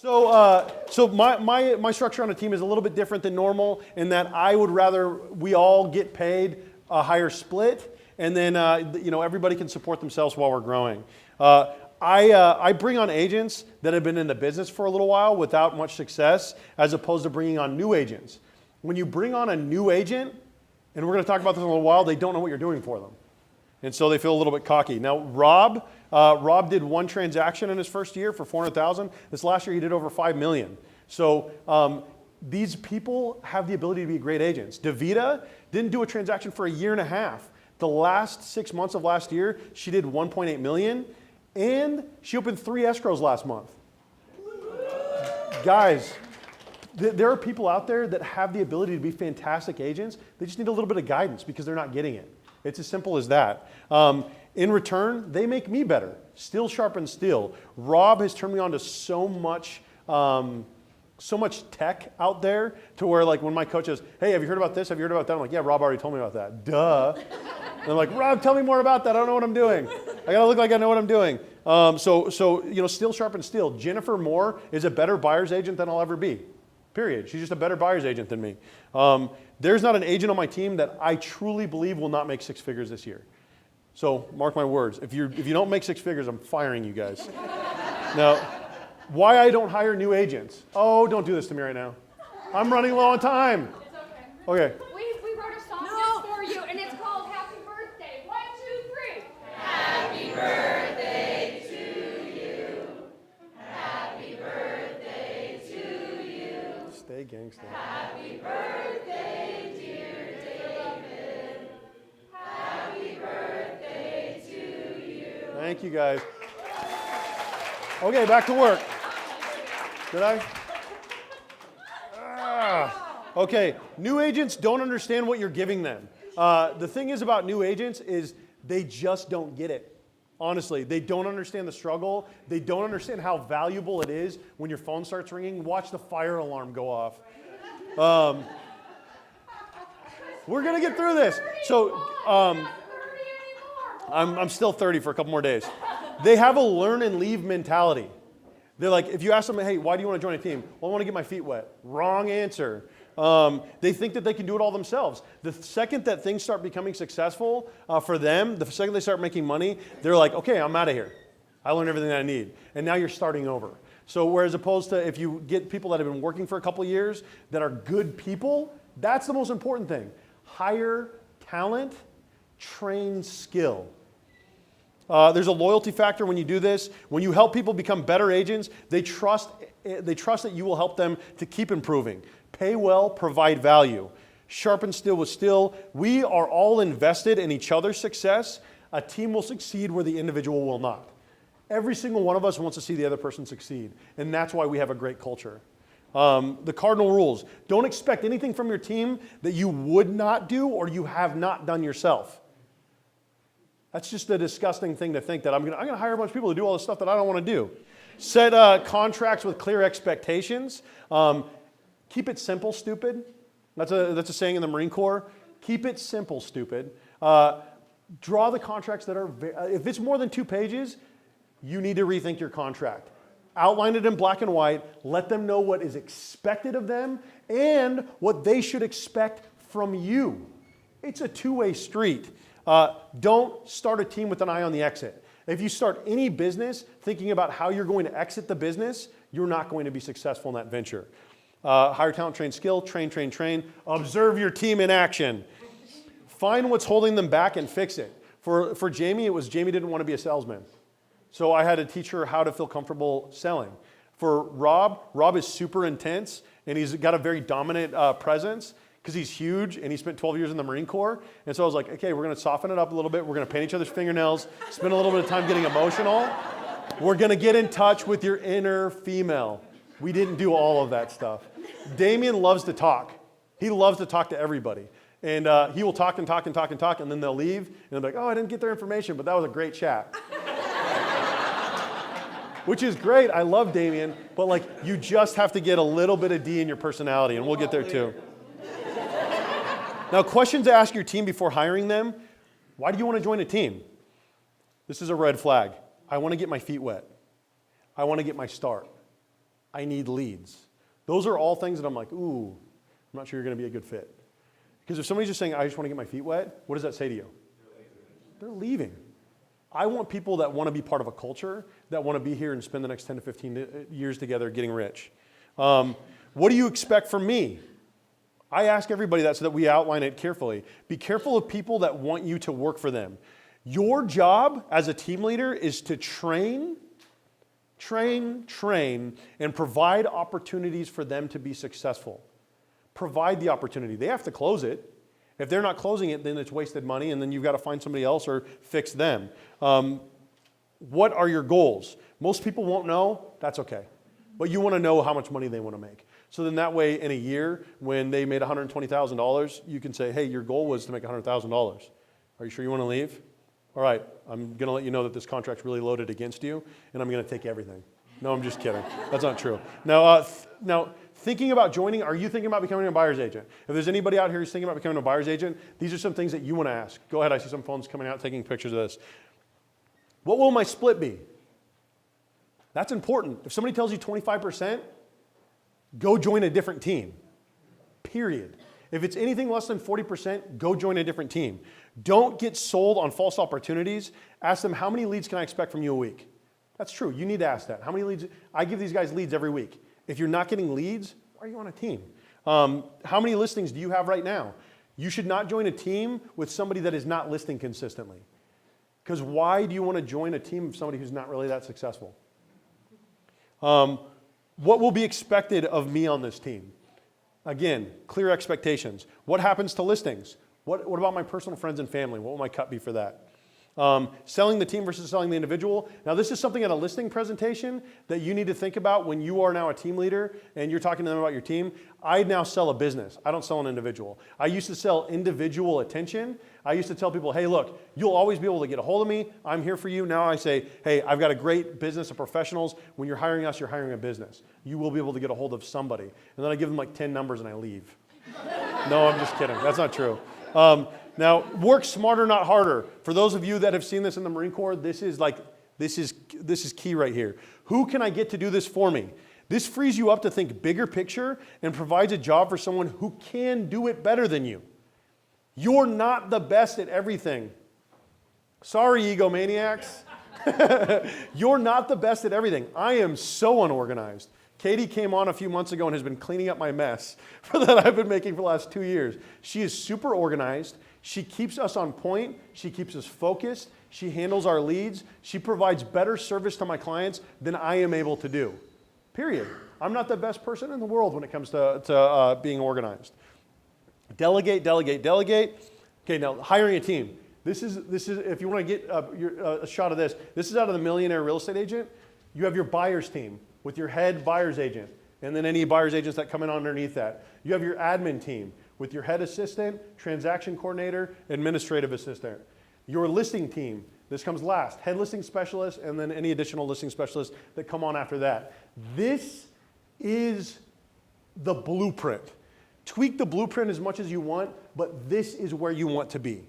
So my structure on a team is a little bit different than normal in that I would rather we all get paid a higher split, and then everybody can support themselves while we're growing. I bring on agents that have been in the business for a little while without much success, as opposed to bringing on new agents. When you bring on a new agent, and we're going to talk about this in a little while, they don't know what you're doing for them. And so they feel a little bit cocky. Now, Rob did one transaction in his first year for $400,000. This last year, he did over $5 million. So these people have the ability to be great agents. Davita didn't do a transaction for a year and a half. The last 6 months of last year, she did $1.8 million, and she opened 3 escrows last month. Guys, there are people out there that have the ability to be fantastic agents. They just need a little bit of guidance because they're not getting it. It's as simple as that. In return, they make me better. Steel sharpens steel. Rob has turned me on to so much tech out there to where, like, when my coach says, "Hey, have you heard about this? Have you heard about that?" I'm like, "Yeah, Rob already told me about that." Duh. And I'm like, "Rob, tell me more about that. I don't know what I'm doing. I gotta look like I know what I'm doing." So steel sharpens steel. Jennifer Moore is a better buyer's agent than I'll ever be. Period. She's just a better buyer's agent than me. There's not an agent on my team that I truly believe will not make 6 figures this year. So mark my words. If you don't make 6 figures, I'm firing you guys. Now, why I don't hire new agents? Oh, don't do this to me right now. I'm running low on time. It's okay. Okay. We wrote a song just for you, and it's called Happy Birthday. 1, 2, 3. Happy birthday to you. Happy birthday to you. Stay gangster. Happy birthday, dear David. Happy birthday to you. Thank you, guys. Okay, back to work. Did I? Okay, new agents don't understand what you're giving them. The thing is about new agents is they just don't get it. Honestly, they don't understand the struggle. They don't understand how valuable it is when your phone starts ringing. Watch the fire alarm go off. We're going to get through this. So I'm still 30 for a couple more days. They have a learn and leave mentality. They're like, if you ask them, "Hey, why do you want to join a team?" "Well, I want to get my feet wet." Wrong answer. They think that they can do it all themselves. The second that things start becoming successful for them, the second they start making money, they're like, "Okay, I'm out of here. I learned everything that I need." And now you're starting over. So whereas opposed to if you get people that have been working for a couple of years that are good people, that's the most important thing. Hire talent, train skill. There's a loyalty factor when you do this. When you help people become better agents, they trust that you will help them to keep improving. Pay well, provide value. Sharpen steel with steel. We are all invested in each other's success. A team will succeed where the individual will not. Every single one of us wants to see the other person succeed, and that's why we have a great culture. The cardinal rules. Don't expect anything from your team that you would not do or you have not done yourself. That's just a disgusting thing to think that I'm going to hire a bunch of people to do all the stuff that I don't want to do. Set contracts with clear expectations. Keep it simple, stupid. That's a saying in the Marine Corps. Keep it simple, stupid. Draw the contracts that are, if it's more than 2 pages, you need to rethink your contract. Outline it in black and white. Let them know what is expected of them and what they should expect from you. It's a two-way street. Don't start a team with an eye on the exit. If you start any business thinking about how you're going to exit the business, you're not going to be successful in that venture. Hire talent, train skill, train. Observe your team in action. Find what's holding them back and fix it. For Jamie, it was Jamie didn't want to be a salesman. So I had to teach her how to feel comfortable selling. For Rob is super intense and he's got a very dominant presence. Because he's huge and he spent 12 years in the Marine Corps. And so I was like, okay, we're going to soften it up a little bit. We're going to paint each other's fingernails, spend a little bit of time getting emotional. We're going to get in touch with your inner female. We didn't do all of that stuff. Damien loves to talk. He loves to talk to everybody. And he will talk, and then they'll leave. And they'll be like, "Oh, I didn't get their information, but that was a great chat." Which is great. I love Damien. But like, you just have to get a little bit of D in your personality, and we'll get there too. Now, questions to ask your team before hiring them. Why do you want to join a team? This is a red flag. I want to get my feet wet. I want to get my start. I need leads. Those are all things that I'm like, ooh, I'm not sure you're going to be a good fit. Because if somebody's just saying, I just want to get my feet wet, what does that say to you? They're leaving. I want people that want to be part of a culture, that want to be here and spend the next 10 to 15 years together getting rich. What do you expect from me? I ask everybody that so that we outline it carefully. Be careful of people that want you to work for them. Your job as a team leader is to train, and provide opportunities for them to be successful. Provide the opportunity. They have to close it. If they're not closing it, then it's wasted money, and then you've got to find somebody else or fix them. What are your goals? Most people won't know. That's okay. But you want to know how much money they want to make. So then that way, in a year, when they made $120,000, you can say, hey, your goal was to make $100,000. Are you sure you want to leave? All right, I'm going to let you know that this contract's really loaded against you, and I'm going to take everything. No, I'm just kidding. That's not true. Now, thinking about joining, are you thinking about becoming a buyer's agent? If there's anybody out here who's thinking about becoming a buyer's agent, these are some things that you want to ask. Go ahead, I see some phones coming out taking pictures of this. What will my split be? That's important. If somebody tells you 25%, go join a different team, period. If it's anything less than 40%, go join a different team. Don't get sold on false opportunities. Ask them, how many leads can I expect from you a week? That's true. You need to ask that. How many leads? I give these guys leads every week. If you're not getting leads, why are you on a team? How many listings do you have right now? You should not join a team with somebody that is not listing consistently. Because why do you want to join a team of somebody who's not really that successful? What will be expected of me on this team? Again, clear expectations. What happens to listings? What about my personal friends and family? What will my cut be for that? Selling the team versus selling the individual. Now, this is something at a listing presentation that you need to think about when you are now a team leader and you're talking to them about your team. I now sell a business. I don't sell an individual. I used to sell individual attention. I used to tell people, hey, look, you'll always be able to get a hold of me. I'm here for you. Now I say, hey, I've got a great business of professionals. When you're hiring us, you're hiring a business. You will be able to get a hold of somebody. And then I give them like 10 numbers and I leave. No, I'm just kidding. That's not true. Now, work smarter, not harder. For those of you that have seen this in the Marine Corps, this is key right here. Who can I get to do this for me? This frees you up to think bigger picture and provides a job for someone who can do it better than you. You're not the best at everything. Sorry, egomaniacs. You're not the best at everything. I am so unorganized. Katie came on a few months ago and has been cleaning up my mess that I've been making for the last 2 years. She is super organized. She keeps us on point. She keeps us focused. She handles our leads. She provides better service to my clients than I am able to do. Period. I'm not the best person in the world when it comes to being organized. Delegate, delegate, delegate. Okay, now hiring a team. This is if you want to get a shot of this, this is out of the Millionaire Real Estate Agent. You have your buyer's team with your head buyer's agent, and then any buyer's agents that come in underneath that. You have your admin team with your head assistant, transaction coordinator, administrative assistant. Your listing team, this comes last, head listing specialist, and then any additional listing specialists that come on after that. This is the blueprint. Tweak the blueprint as much as you want, but this is where you want to be.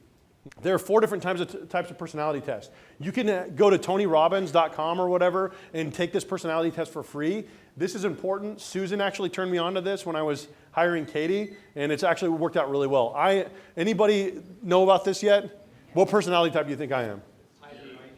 There are 4 different types of personality tests. You can go to TonyRobbins.com or whatever and take this personality test for free. This is important. Susan actually turned me on to this when I was hiring Katie, and it's actually worked out really well. Anybody know about this yet? What personality type do you think I am?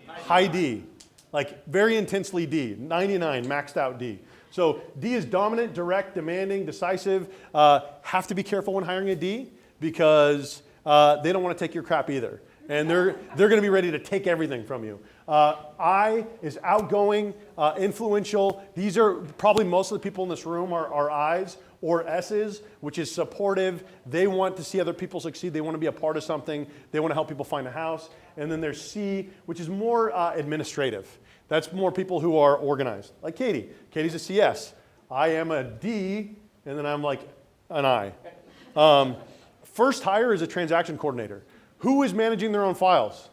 High D. Like very intensely D. 99, maxed out D. So D is dominant, direct, demanding, decisive. Have to be careful when hiring a D because they don't want to take your crap either. And they're going to be ready to take everything from you. I is outgoing, influential. These are probably most of the people in this room are I's or S's, which is supportive. They want to see other people succeed. They want to be a part of something. They want to help people find a house. And then there's C, which is more administrative. That's more people who are organized. Like Katie. Katie's a CS. I am a D, and then I'm like an I. First hire is a transaction coordinator. Who is managing their own files?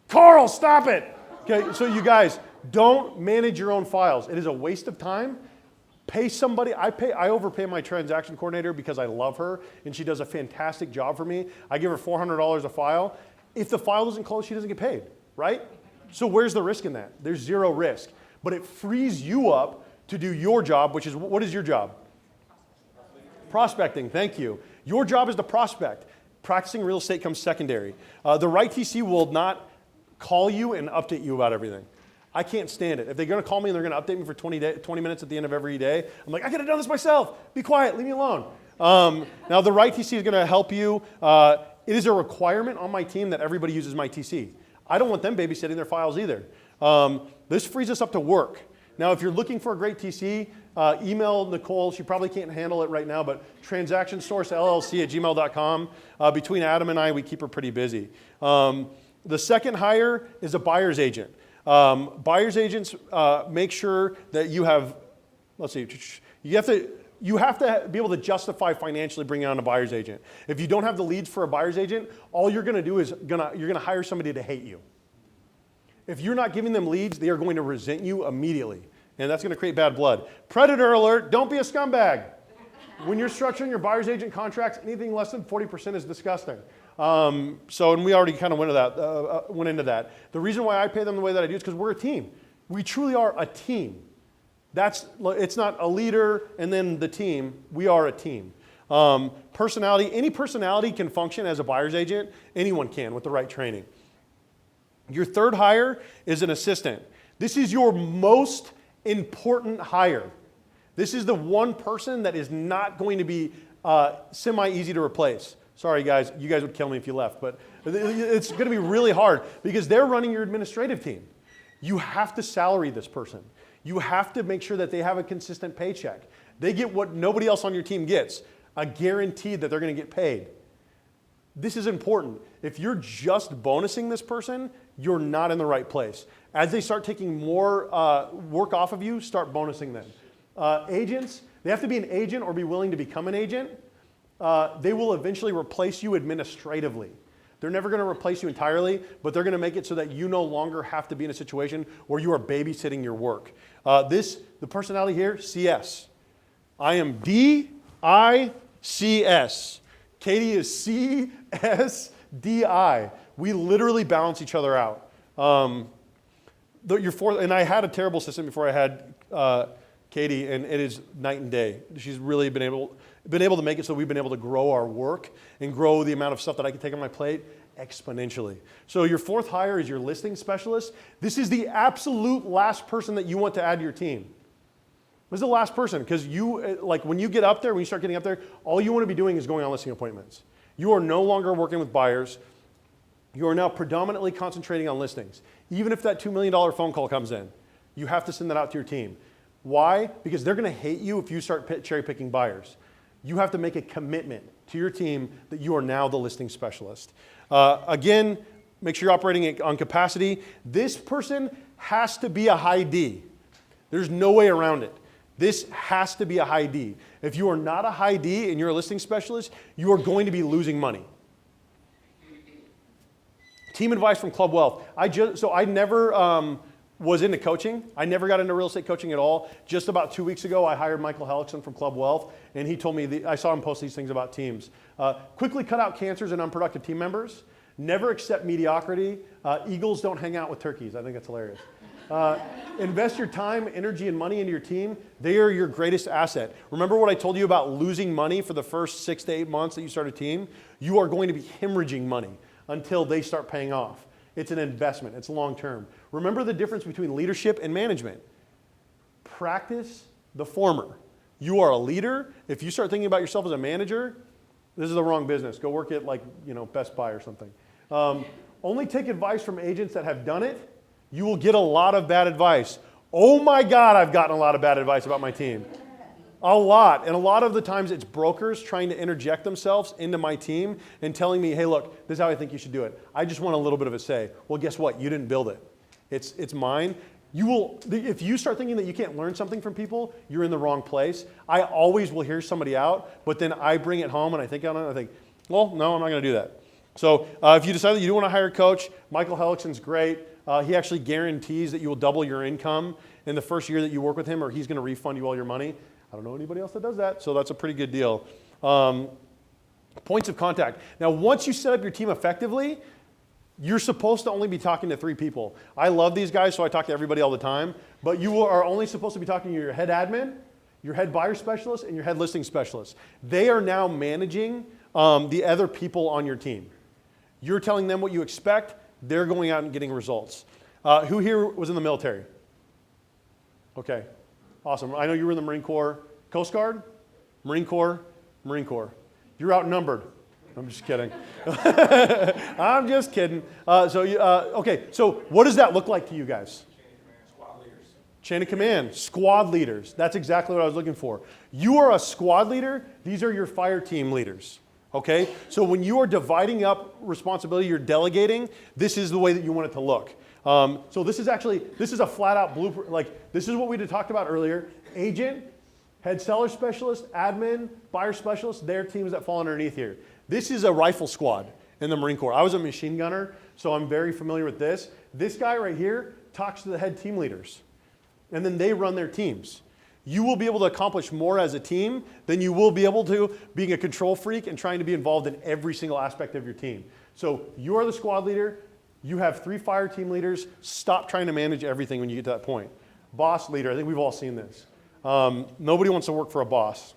Carl, stop it. Okay, so you guys, don't manage your own files. It is a waste of time. Pay somebody. I overpay my transaction coordinator because I love her and she does a fantastic job for me. I give her $400 a file. If the file doesn't close, she doesn't get paid, right? So where's the risk in that? There's zero risk. But it frees you up to do your job, which is, what is your job? Prospecting, thank you. Your job is to prospect. Practicing real estate comes secondary. The right TC will not call you and update you about everything. I can't stand it. If they're going to call me and they're going to update me for 20 minutes at the end of every day, I'm like, I could have done this myself. Be quiet, leave me alone. Now, the right TC is going to help you. It is a requirement on my team that everybody uses my TC. I don't want them babysitting their files either. This frees us up to work. Now, if you're looking for a great TC, email Nicole. She probably can't handle it right now, but transactionsourcellc@gmail.com. Between Adam and I, we keep her pretty busy. The second hire is a buyer's agent. Buyer's agents make sure that you have, let's see, you have to be able to justify financially bringing on a buyer's agent. If you don't have the leads for a buyer's agent, all you're going to do is you're going to hire somebody to hate you. If you're not giving them leads, they are going to resent you immediately, and that's going to create bad blood. Predator alert, don't be a scumbag. When you're structuring your buyer's agent contracts, anything less than 40% is disgusting. And we already kind of went into that. The reason why I pay them the way that I do is because we're a team. We truly are a team. It's not a leader and then the team. We are a team. Personality, any personality can function as a buyer's agent. Anyone can with the right training. Your third hire is an assistant. This is your most important hire. This is the one person that is not going to be semi-easy to replace. Sorry, guys. You guys would kill me if you left, but it's going to be really hard because they're running your administrative team. You have to salary this person. You have to make sure that they have a consistent paycheck. They get what nobody else on your team gets, a guarantee that they're going to get paid. This is important. If you're just bonusing this person, you're not in the right place. As they start taking more work off of you, start bonusing them. Agents, they have to be an agent or be willing to become an agent. They will eventually replace you administratively. They're never going to replace you entirely, but they're going to make it so that you no longer have to be in a situation where you are babysitting your work. The personality here, CS. I am D-I-C-S. Katie is C-S-D-I. We literally balance each other out. Your fourth, and I had a terrible assistant before I had Katie, and it is night and day. She's really been able to make it so we've been able to grow our work and grow the amount of stuff that I can take on my plate exponentially. So your fourth hire is your listing specialist. This is the absolute last person that you want to add to your team. This is the last person because when you get up there, when you start getting up there, all you want to be doing is going on listing appointments. You are no longer working with buyers. You are now predominantly concentrating on listings. Even if that $2 million phone call comes in, you have to send that out to your team. Why? Because they're going to hate you if you start cherry picking buyers. You have to make a commitment to your team that you are now the listing specialist. Again, make sure you're operating on capacity. This person has to be a high D. There's no way around it. This has to be a high D. If you are not a high D and you're a listing specialist, you are going to be losing money. Team advice from Club Wealth. I never was into coaching. I never got into real estate coaching at all. Just about 2 weeks ago, I hired Michael Hellickson from Club Wealth, and he told me, I saw him post these things about teams. Quickly cut out cancers and unproductive team members. Never accept mediocrity. Eagles don't hang out with turkeys. I think that's hilarious. Invest your time, energy, and money into your team. They are your greatest asset. Remember what I told you about losing money for the first 6 to 8 months that you start a team? You are going to be hemorrhaging money until they start paying off. It's an investment. It's long term. Remember the difference between leadership and management. Practice the former. You are a leader. If you start thinking about yourself as a manager, this is the wrong business. Go work at Best Buy or something. Only take advice from agents that have done it. You will get a lot of bad advice. Oh my God, I've gotten a lot of bad advice about my team. A lot. And a lot of the times it's brokers trying to interject themselves into my team and telling me, hey, look, this is how I think you should do it. I just want a little bit of a say. Well, guess what? You didn't build it. It's mine. If you start thinking that you can't learn something from people, you're in the wrong place. I always will hear somebody out, but then I bring it home and I think on it and I think, well, no, I'm not going to do that. So if you decide that you do want to hire a coach, Michael Hellickson's great. He actually guarantees that you will double your income in the first year that you work with him, or he's going to refund you all your money. I don't know anybody else that does that, so that's a pretty good deal. Points of contact. Now, once you set up your team effectively, You're supposed to only be talking to 3 people. I love these guys, so I talk to everybody all the time, but you are only supposed to be talking to your head admin, your head buyer specialist, and your head listing specialist. They are now managing the other people on your team. You're telling them what you expect. They're going out and getting results. Who here was in the military? Okay, awesome. I know you were in the Marine Corps. Coast Guard? Marine Corps? Marine Corps. You're outnumbered. I'm just kidding. I'm just kidding. Okay, so what does that look like to you guys? Chain of command, squad leaders. That's exactly what I was looking for. You are a squad leader. These are your fire team leaders. Okay? So when you are dividing up responsibility, you're delegating, this is the way that you want it to look. So this is a flat out blueprint. Like, this is what we talked about earlier. Agent, head seller specialist, admin, buyer specialist, their teams that fall underneath here. This is a rifle squad in the Marine Corps. I was a machine gunner, so I'm very familiar with this. This guy right here talks to the head team leaders, and then they run their teams. You will be able to accomplish more as a team than you will be able to being a control freak and trying to be involved in every single aspect of your team. So you are the squad leader. You have 3 fire team leaders. Stop trying to manage everything when you get to that point. Boss leader, I think we've all seen this. Nobody wants to work for a boss.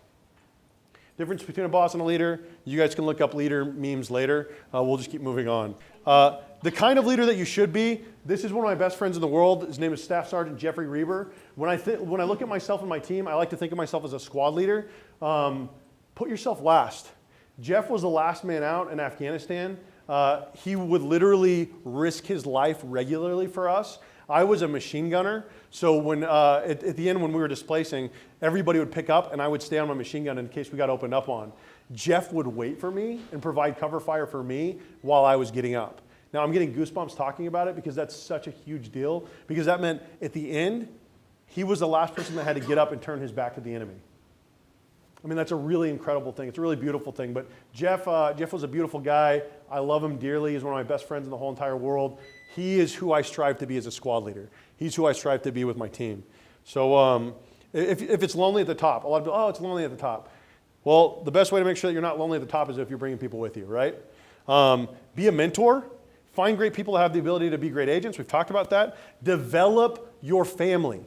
Difference between a boss and a leader, you guys can look up leader memes later. We'll just keep moving on. The kind of leader that you should be, this is one of my best friends in the world. His name is Staff Sergeant Jeffrey Reber. When I look at myself and my team, I like to think of myself as a squad leader. Put yourself last. Jeff was the last man out in Afghanistan. He would literally risk his life regularly for us. I was a machine gunner, so when at the end when we were displacing, everybody would pick up and I would stay on my machine gun in case we got opened up on. Jeff would wait for me and provide cover fire for me while I was getting up. Now I'm getting goosebumps talking about it because that's such a huge deal, because that meant at the end, he was the last person that had to get up and turn his back to the enemy. I mean, that's a really incredible thing. It's a really beautiful thing. But Jeff was a beautiful guy. I love him dearly. He's one of my best friends in the whole entire world. He is who I strive to be as a squad leader. He's who I strive to be with my team. So if it's lonely at the top, a lot of people, oh, it's lonely at the top. Well, the best way to make sure that you're not lonely at the top is if you're bringing people with you, right? Be a mentor. Find great people that have the ability to be great agents. We've talked about that. Develop your family.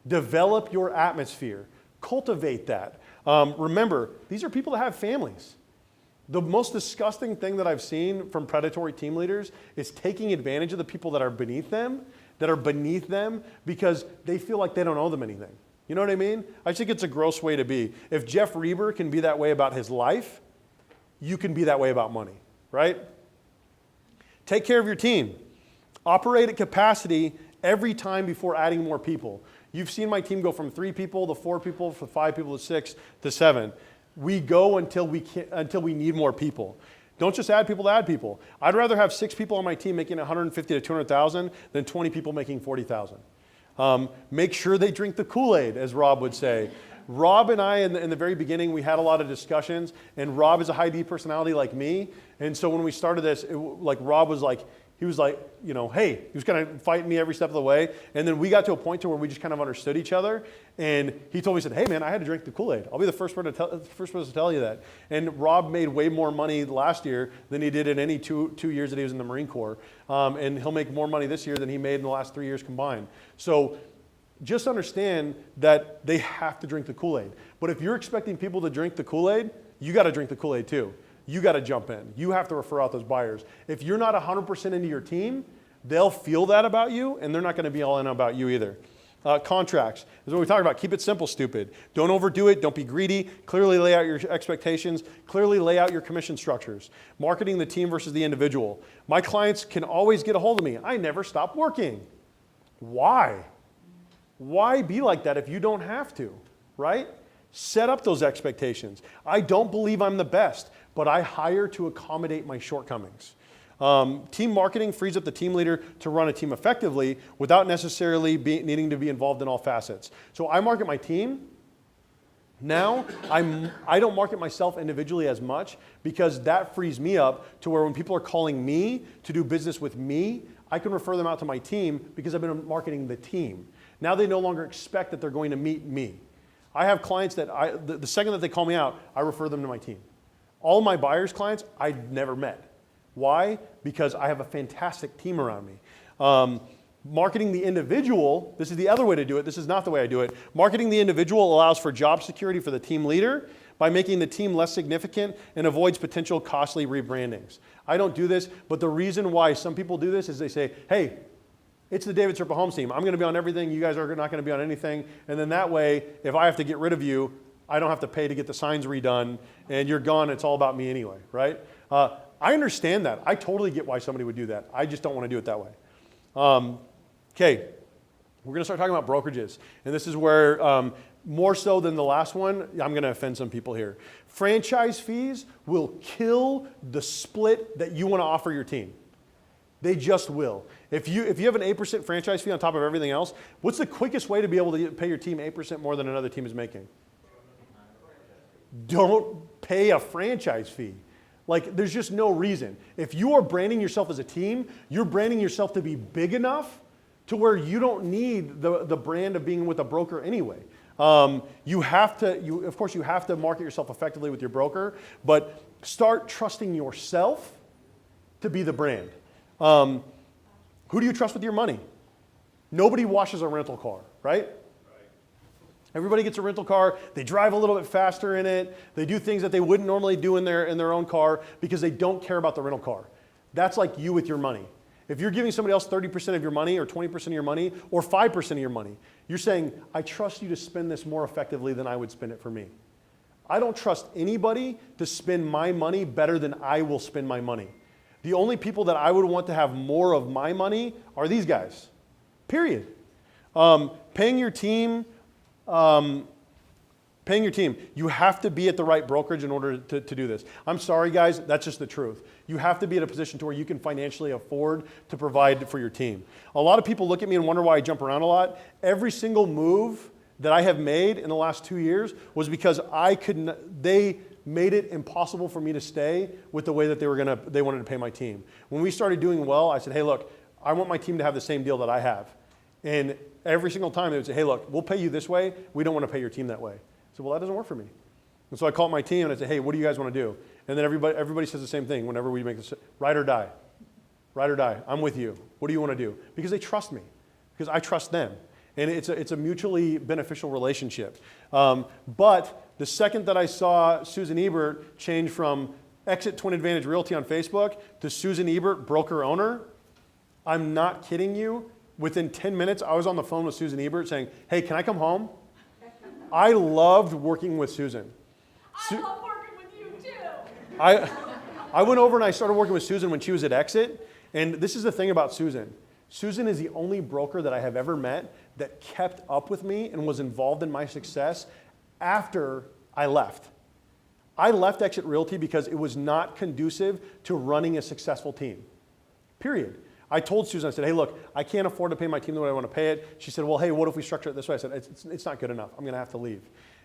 Develop your atmosphere. Cultivate that. Remember, these are people that have families. The most disgusting thing that I've seen from predatory team leaders is taking advantage of the people that are beneath them, because they feel like they don't owe them anything. You know what I mean? I think it's a gross way to be. If Jeff Reber can be that way about his life, you can be that way about money, right? Take care of your team. Operate at capacity every time before adding more people. You've seen my team go from 3 people to 4 people, from 5 people to 6 to 7. We go until we need more people. Don't just add people to add people. I'd rather have 6 people on my team making 150 to 200,000 than 20 people making 40,000. Make sure they drink the Kool-Aid, as Rob would say. Rob and I, in the very beginning, we had a lot of discussions, and Rob is a high D personality like me, and so when we started this, Rob was like, he was like, you know, hey, he was kind of fighting me every step of the way. And then we got to a point to where we just kind of understood each other. And he told me, he said, hey man, I had to drink the Kool-Aid. I'll be the first person to tell you that. And Rob made way more money last year than he did in any two years that he was in the Marine Corps. And he'll make more money this year than he made in the last 3 years combined. So just understand that they have to drink the Kool-Aid. But if you're expecting people to drink the Kool-Aid, you got to drink the Kool-Aid too. You got to jump in. You have to refer out those buyers. If you're not 100% into your team, they'll feel that about you, and they're not going to be all in about you either. Contracts. This is what we talked about. Keep it simple, stupid. Don't overdo it. Don't be greedy. Clearly lay out your expectations. Clearly lay out your commission structures. Marketing the team versus the individual. My clients can always get a hold of me. I never stop working. Why? Why be like that if you don't have to, right? Set up those expectations. I don't believe I'm the best, but I hire to accommodate my shortcomings. Team marketing frees up the team leader to run a team effectively without necessarily needing to be involved in all facets. So I market my team. Now, I don't market myself individually as much because that frees me up to where when people are calling me to do business with me, I can refer them out to my team because I've been marketing the team. Now they no longer expect that they're going to meet me. I have clients that the second that they call me out, I refer them to my team. All my buyers' clients, I'd never met. Why? Because I have a fantastic team around me. Marketing the individual, this is the other way to do it. This is not the way I do it. Marketing the individual allows for job security for the team leader by making the team less significant and avoids potential costly rebrandings. I don't do this, but the reason why some people do this is they say, hey, it's the David Serpa Homes team. I'm going to be on everything. You guys are not going to be on anything. And then that way, if I have to get rid of you, I don't have to pay to get the signs redone, and you're gone. It's all about me anyway, right? I understand that. I totally get why somebody would do that. I just don't want to do it that way. Okay, we're going to start talking about brokerages. And this is where, more so than the last one, I'm going to offend some people here. Franchise fees will kill the split that you want to offer your team. They just will. If you have an 8% franchise fee on top of everything else, what's the quickest way to be able to pay your team 8% more than another team is making? Don't pay a franchise fee. Like, there's just no reason. If you are branding yourself as a team, you're branding yourself to be big enough to where you don't need the brand of being with a broker anyway. Of course, you have to market yourself effectively with your broker, but start trusting yourself to be the brand. Who do you trust with your money? Nobody washes a rental car, right? Everybody gets a rental car. They drive a little bit faster in it. They do things that they wouldn't normally do in their own car because they don't care about the rental car. That's like you with your money. If you're giving somebody else 30% of your money or 20% of your money or 5% of your money, you're saying, I trust you to spend this more effectively than I would spend it for me. I don't trust anybody to spend my money better than I will spend my money. The only people that I would want to have more of my money are these guys, period. Paying your team, you have to be at the right brokerage in order to do this. I'm sorry, guys, that's just the truth. You have to be in a position to where you can financially afford to provide for your team. A lot of people look at me and wonder why I jump around a lot. Every single move that I have made in the last 2 years was because they made it impossible for me to stay with the way that they wanted to pay my team. When we started doing well, I said, hey, look, I want my team to have the same deal that I have. And every single time they would say, hey, look, we'll pay you this way. We don't want to pay your team that way. I said, well, that doesn't work for me. And so I called my team and I said, hey, what do you guys want to do? And then everybody says the same thing whenever we make this, ride or die. Ride or die. I'm with you. What do you want to do? Because they trust me. Because I trust them. And it's a mutually beneficial relationship. But the second that I saw Susan Ebert change from Exit Twin Advantage Realty on Facebook to Susan Ebert, broker owner, I'm not kidding you. Within 10 minutes, I was on the phone with Susan Ebert saying, hey, can I come home? I loved working with Susan. I love working with you too. I went over and I started working with Susan when she was at Exit. And this is the thing about Susan. Susan is the only broker that I have ever met that kept up with me and was involved in my success after I left. I left Exit Realty because it was not conducive to running a successful team, period. I told Susan, I said, hey, look, I can't afford to pay my team the way I want to pay it. She said, well, hey, what if we structure it this way? I said, it's not good enough. I'm going to have to leave.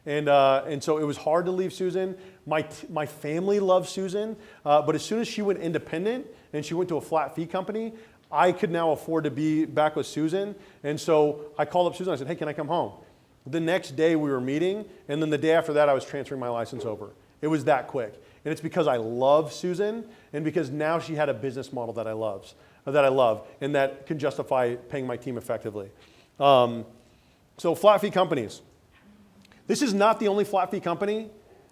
And so it was hard to leave Susan. My family loved Susan, but as soon as she went independent and she went to a flat fee company, I could now afford to be back with Susan. And so I called up Susan. I said, hey, can I come home? The next day we were meeting, and then the day after that I was transferring my license over. It was that quick. And it's because I love Susan and because now she had a business model that I love, and that can justify paying my team effectively. So flat fee companies. This is not the only flat fee company.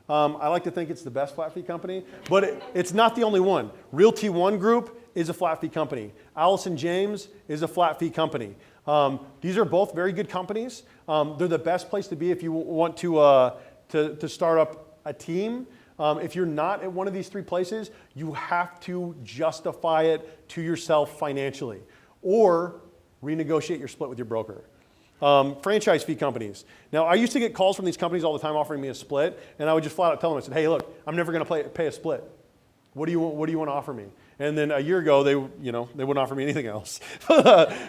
I like to think it's the best flat fee company, but it's not the only one. Realty One Group is a flat fee company. Allison James is a flat fee company. These are both very good companies. They're the best place to be if you want to start up a team. If you're not at one of these three places, you have to justify it to yourself financially or renegotiate your split with your broker. Franchise fee companies. Now, I used to get calls from these companies all the time offering me a split, and I would just flat out tell them, I said, hey, look, I'm never going to pay a split. What do you want to offer me? And then a year ago, they wouldn't offer me anything else.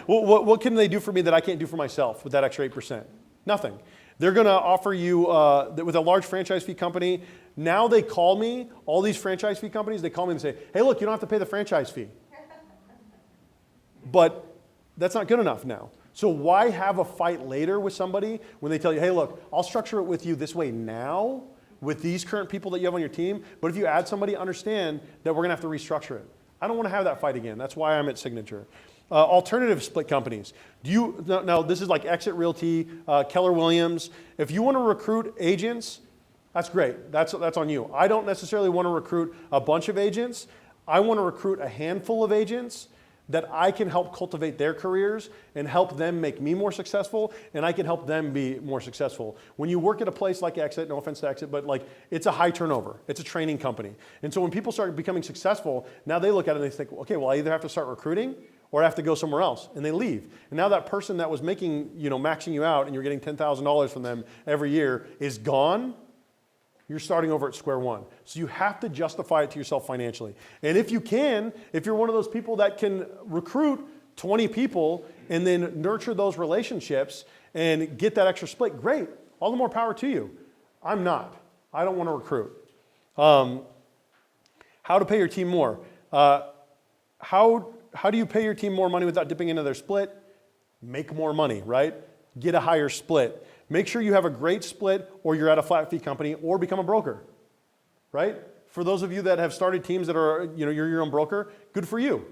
What can they do for me that I can't do for myself with that extra 8%? Nothing. They're going to offer you, with a large franchise fee company, now they call me, all these franchise fee companies, they call me and say, hey, look, you don't have to pay the franchise fee. But that's not good enough now. So why have a fight later with somebody when they tell you, hey, look, I'll structure it with you this way now with these current people that you have on your team, but if you add somebody, understand that we're going to have to restructure it. I don't want to have that fight again. That's why I'm at Signature. Alternative split companies. Now this is like Exit Realty, Keller Williams. If you want to recruit agents, that's great. That's on you. I don't necessarily want to recruit a bunch of agents. I want to recruit a handful of agents that I can help cultivate their careers and help them make me more successful, and I can help them be more successful. When you work at a place like Exit, no offense to Exit, but like it's a high turnover. It's a training company. And so when people start becoming successful, now they look at it and they think, okay, well, I either have to start recruiting or I have to go somewhere else, and they leave. And now that person that was making, maxing you out and you're getting $10,000 from them every year is gone. You're starting over at square one. So you have to justify it to yourself financially. And if you're one of those people that can recruit 20 people and then nurture those relationships and get that extra split, great. All the more power to you. I'm not. I don't want to recruit. How to pay your team more. How do you pay your team more money without dipping into their split? Make more money, right? Get a higher split. Make sure you have a great split, or you're at a flat fee company, or become a broker, right? For those of you that have started teams that are, you're your own broker, good for you.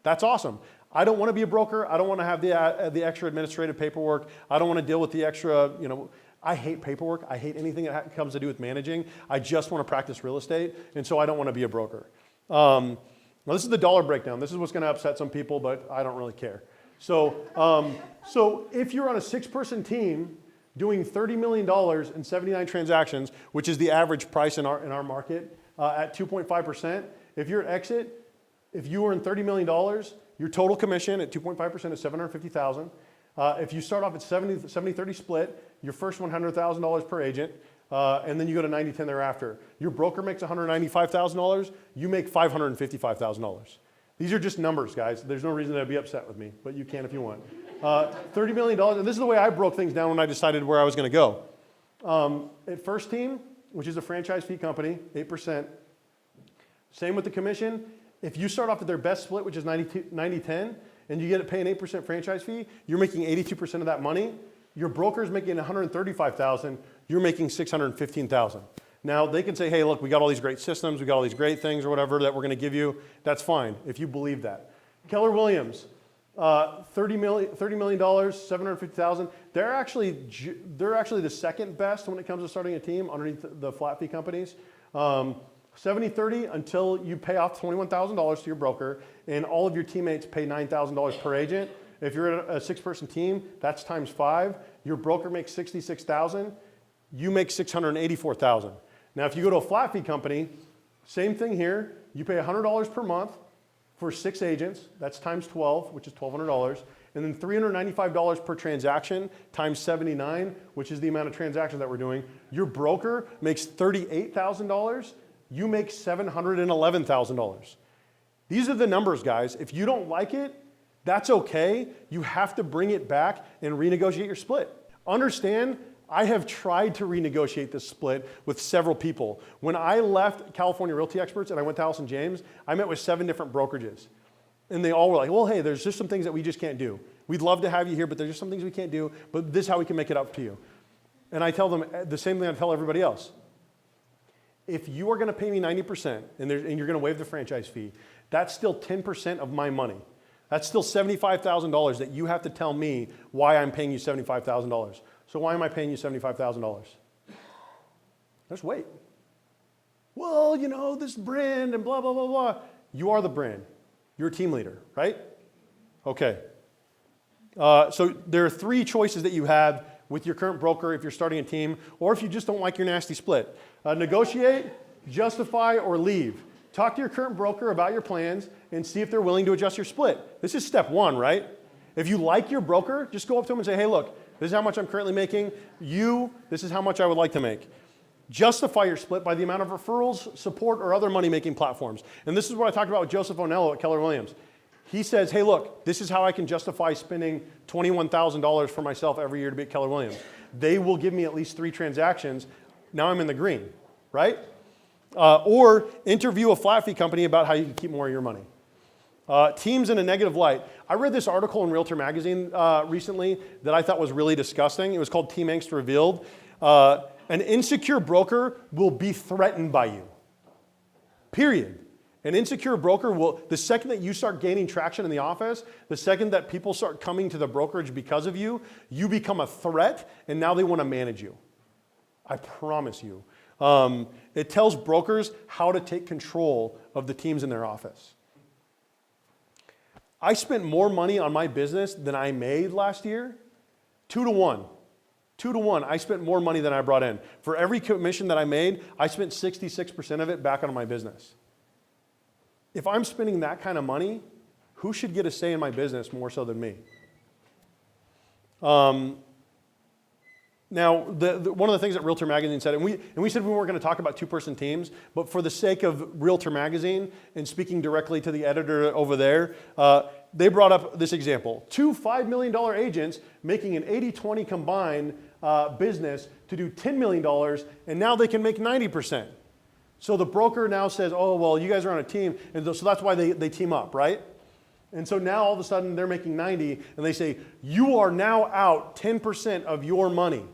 That's awesome. I don't want to be a broker. I don't want to have the extra administrative paperwork. I don't want to deal with the extra, I hate paperwork. I hate anything that comes to do with managing. I just want to practice real estate, and so I don't want to be a broker. Now this is the dollar breakdown. This is what's going to upset some people, but I don't really care. So if you're on a 6-person team doing $30 million in 79 transactions, which is the average price in our market at 2.5%, if you're at Exit, if you earn $30 million, your total commission at 2.5% is $750,000. If you start off at 70-30 split, your first $100,000 per agent, and then you go to 90-10 thereafter. Your broker makes $195,000, you make $555,000. These are just numbers, guys. There's no reason to be upset with me, but you can if you want. $30 million, and this is the way I broke things down when I decided where I was going to go. At First Team, which is a franchise fee company, 8%. Same with the commission. If you start off at their best split, which is 90-10, and you get it paying 8% franchise fee, you're making 82% of that money. Your broker's making $135,000, you're making $615,000. Now, they can say, hey, look, we got all these great systems, we got all these great things or whatever that we're going to give you. That's fine if you believe that. Keller Williams, $30 million, $750,000. They're actually the second best when it comes to starting a team underneath the flat fee companies. 70-30 until you pay off $21,000 to your broker and all of your teammates pay $9,000 per agent. If you're at a 6-person team, that's times 5. Your broker makes $66,000. You make $684,000. Now, if you go to a flat fee company, same thing here. You pay $100 per month for 6 agents. That's times 12, which is $1,200. And then $395 per transaction times 79, which is the amount of transactions that we're doing. Your broker makes $38,000. You make $711,000. These are the numbers, guys. If you don't like it, that's okay. You have to bring it back and renegotiate your split. Understand, I have tried to renegotiate this split with several people. When I left California Realty Experts and I went to Allison James, I met with 7 different brokerages. And they all were like, well, hey, there's just some things that we just can't do. We'd love to have you here, but there's just some things we can't do, but this is how we can make it up to you. And I tell them the same thing I tell everybody else. If you are going to pay me 90% and you're going to waive the franchise fee, that's still 10% of my money. That's still $75,000 that you have to tell me why I'm paying you $75,000. So why am I paying you $75,000? Just wait. Well, this brand and blah, blah, blah, blah. You are the brand. You're a team leader, right? Okay. So there are 3 choices that you have with your current broker if you're starting a team, or if you just don't like your nasty split. Negotiate, justify, or leave. Talk to your current broker about your plans and see if they're willing to adjust your split. This is step 1, right? If you like your broker, just go up to them and say, hey, look, this is how much I'm currently making. This is how much I would like to make. Justify your split by the amount of referrals, support, or other money-making platforms. And this is what I talked about with Joseph Onello at Keller Williams. He says, hey, look, this is how I can justify spending $21,000 for myself every year to be at Keller Williams. They will give me at least 3 transactions. Now I'm in the green, right? Or interview a flat fee company about how you can keep more of your money. Teams in a negative light. I read this article in Realtor Magazine recently that I thought was really disgusting. It was called Team Angst Revealed. An insecure broker will be threatened by you, period. An insecure broker will, the second that you start gaining traction in the office, the second that people start coming to the brokerage because of you, you become a threat, and now they want to manage you. I promise you. It tells brokers how to take control of the teams in their office. I spent more money on my business than I made last year. 2 to 1. 2 to 1. I spent more money than I brought in. For every commission that I made, I spent 66% of it back on my business. If I'm spending that kind of money, who should get a say in my business more so than me? Now, one of the things that Realtor Magazine said, and we said we weren't going to talk about two-person teams, but for the sake of Realtor Magazine and speaking directly to the editor over there, they brought up this example. 2 $5 million agents making an 80-20 combined business to do $10 million, and now they can make 90%. So the broker now says, oh, well, you guys are on a team, and so that's why they team up, right? And so now all of a sudden they're making 90, and they say, you are now out 10% of your money.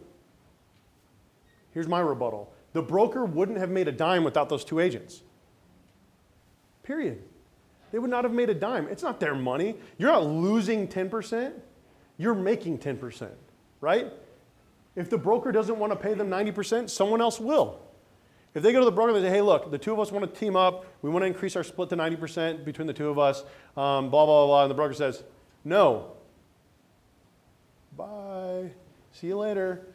Here's my rebuttal. The broker wouldn't have made a dime without those 2 agents. Period. They would not have made a dime. It's not their money. You're not losing 10%. You're making 10%, right? If the broker doesn't want to pay them 90%, someone else will. If they go to the broker and they say, hey, look, the 2 of us want to team up. We want to increase our split to 90% between the 2 of us, blah, blah, blah, and the broker says, no. Bye. See you later.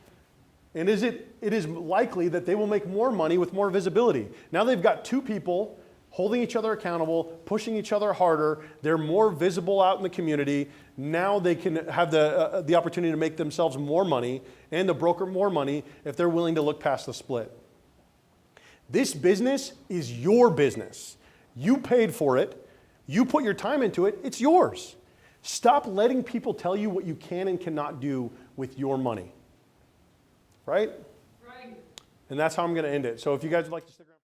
And it is likely that they will make more money with more visibility. Now they've got 2 people holding each other accountable, pushing each other harder. They're more visible out in the community. Now they can have the opportunity to make themselves more money and the broker more money if they're willing to look past the split. This business is your business. You paid for it. You put your time into it. It's yours. Stop letting people tell you what you can and cannot do with your money. Right? Right. And that's how I'm going to end it. So if you guys would like to stick around.